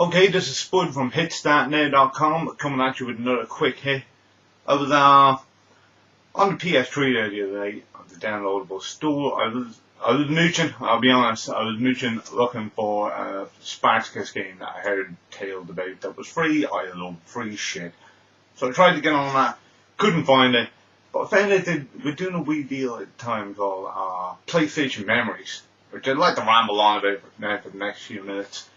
Okay, this is Spud from hitstartnow.com coming at you with another quick hit. I was on the PS3 there the other day on the downloadable store. I was mooching, I'll be honest, I was mooching looking for a Spartacus game that I heard tales about that was free. I love free shit. So I tried to get on that, couldn't find it, but I found out they were doing a wee deal at the time called PlayStation Memories, which I'd like to ramble on about now for the next few minutes.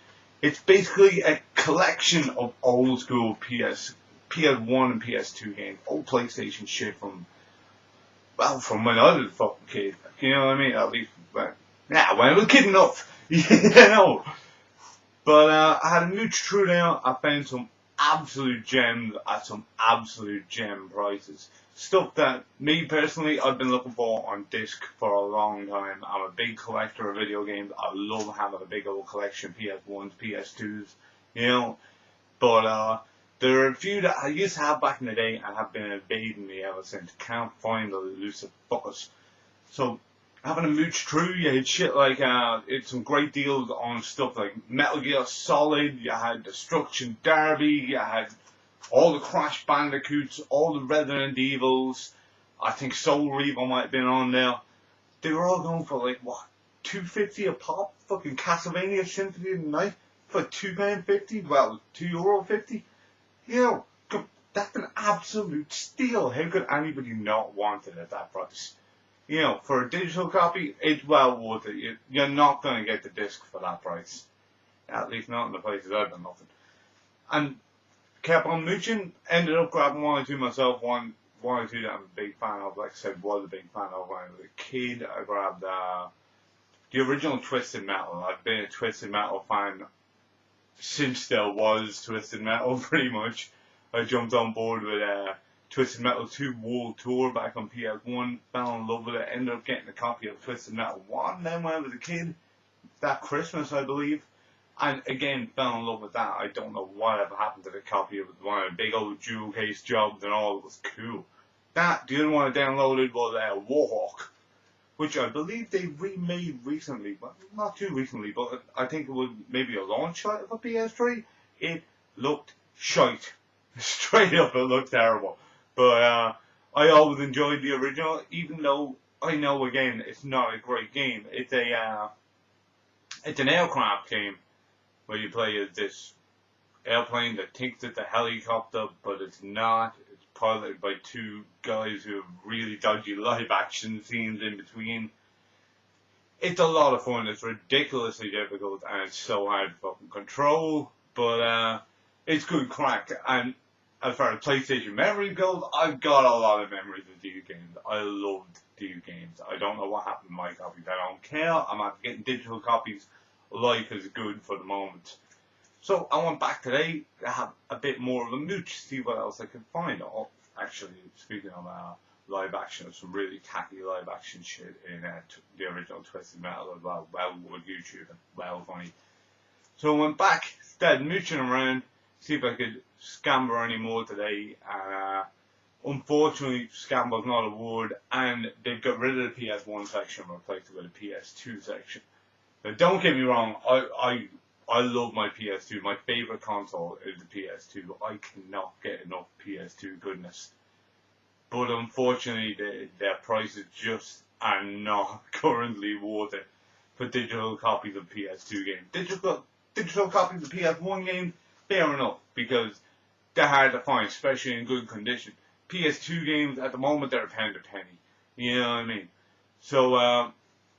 It's basically a collection of old school PS1 and PS2 games, old PlayStation shit from when I was a fucking kid. You know what I mean? At least, when I was kid enough. You know. But I had a mooch through there. I found some absolute gems at some absolute gem prices. Stuff that, me personally, I've been looking for on disc for a long time. I'm a big collector of video games. I love having a big old collection, PS1s, PS2s, you know. But there are a few that I used to have back in the day and have been evading me ever since. Can't find the elusive fuckers. So, having a mooch through, you had shit like, it's some great deals on stuff like Metal Gear Solid, you had Destruction Derby, you had all the Crash Bandicoots, all the Resident Evils. I think Soul Reaver might have been on there. They were all going for like, what, $2.50 a pop? Fucking Castlevania Symphony of the Night for £2.50? Well, €2.50? You know, that's an absolute steal. How could anybody not want it at that price? You know, for a digital copy, it's well worth it. You're not going to get the disc for that price. At least not in the places I've been looking. And kept on mooching, ended up grabbing one or two myself, one or two that I'm a big fan of, like I said, was a big fan of when I was a kid. I grabbed the original Twisted Metal. I've been a Twisted Metal fan since there was Twisted Metal, pretty much. I jumped on board with Twisted Metal 2 World Tour back on PS1, fell in love with it, ended up getting a copy of Twisted Metal 1 then when I was a kid, that Christmas I believe. And again, fell in love with that. I don't know whatever happened to the copy. It was one of the big old jewel case jobs and all. It was cool. The other one I downloaded was Warhawk, which I believe they remade recently. Well, not too recently, but I think it was maybe a launch title for PS3. It looked shite. Straight up, it looked terrible. But I always enjoyed the original, even though I know, again, it's not a great game. It's an aircraft game, where you play as this airplane that thinks it's a helicopter, but it's not. It's piloted by two guys who have really dodgy live action scenes in between. It's a lot of fun. It's ridiculously difficult, and it's so hard to fucking control, but it's good crack. And as far as PlayStation memory goes, I've got a lot of memories of video games. I loved video games. I don't know what happened to my copies. I don't care. I'm not getting digital copies. Life is good for the moment. So I went back today to have a bit more of a mooch, see what else I could find. Oh, actually, speaking of live action, some really tacky live action shit in the original Twisted Metal as well. Well worth YouTube and well funny. So I went back, started mooching around, see if I could scamber any more today. Unfortunately, scamber's not a word, and they've got rid of the PS1 section and replaced it with a PS2 section. Now, don't get me wrong, I love my PS2. My favourite console is the PS2. I cannot get enough PS2 goodness. But unfortunately, their prices just are not currently worth it for digital copies of PS2 games. Digital copies of PS1 games, fair enough, because they're hard to find, especially in good condition. PS2 games, at the moment, they're £1 a penny. You know what I mean? So,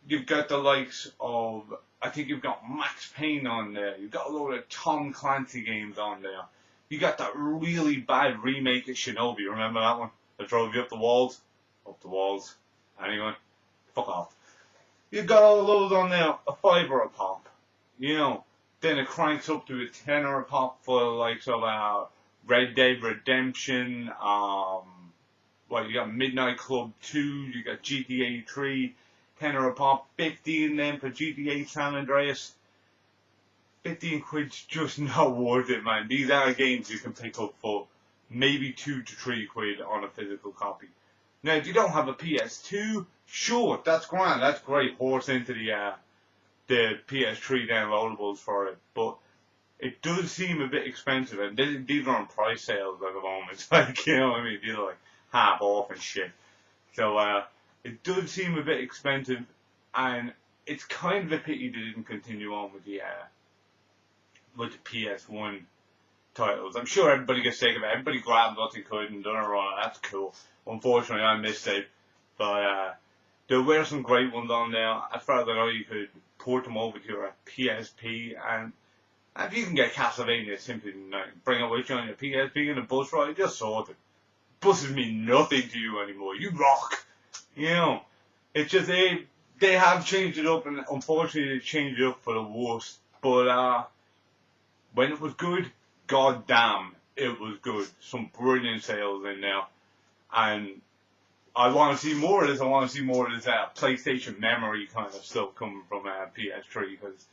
you've got the likes of, I think you've got Max Payne on there. You've got a load of Tom Clancy games on there. You got that really bad remake of Shinobi. Remember that one? That drove you up the walls? Up the walls. Anyway, fuck off. You've got all those on there, a $5 a pop. You know, then it cranks up to a $10 a pop for the likes of Red Dead Redemption. You got Midnight Club 2. You got GTA 3. $10 a pop, 15 then for GTA San Andreas. 15 quid's just not worth it, man. These are games you can pick up for maybe 2 to 3 quid on a physical copy. Now, if you don't have a PS2, sure, that's grand, that's great. Horse into the PS3 downloadables for it, but it does seem a bit expensive, and these are on price sales at the moment. Like, you know what I mean? These are like half off and shit. So it does seem a bit expensive, and it's kind of a pity they didn't continue on with the PS1 titles. I'm sure everybody gets sick of it. Everybody grabbed what they could and done it wrong. That's cool. Unfortunately, I missed it, but there were some great ones on there. As far as I know, you could port them over to your PSP, and if you can get Castlevania simply bring it with you on your PSP in a bus ride, just sort it. Buses mean nothing to you anymore. You rock. You know, it's just they have changed it up, and unfortunately they changed it up for the worst. But when it was good, god damn, it was good. Some brilliant sales in there, and I want to see more of this. I want to see more of this PlayStation memory kind of stuff coming from PS3, because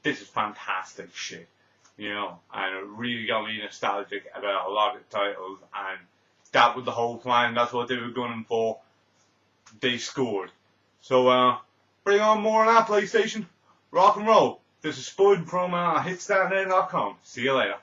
this is fantastic shit, you know, and it really got me nostalgic about a lot of titles, and that was the whole plan. That's what they were gunning for. They scored. So bring on more on that PlayStation. Rock and roll. This is Spud from hitstartnet.com. See you later.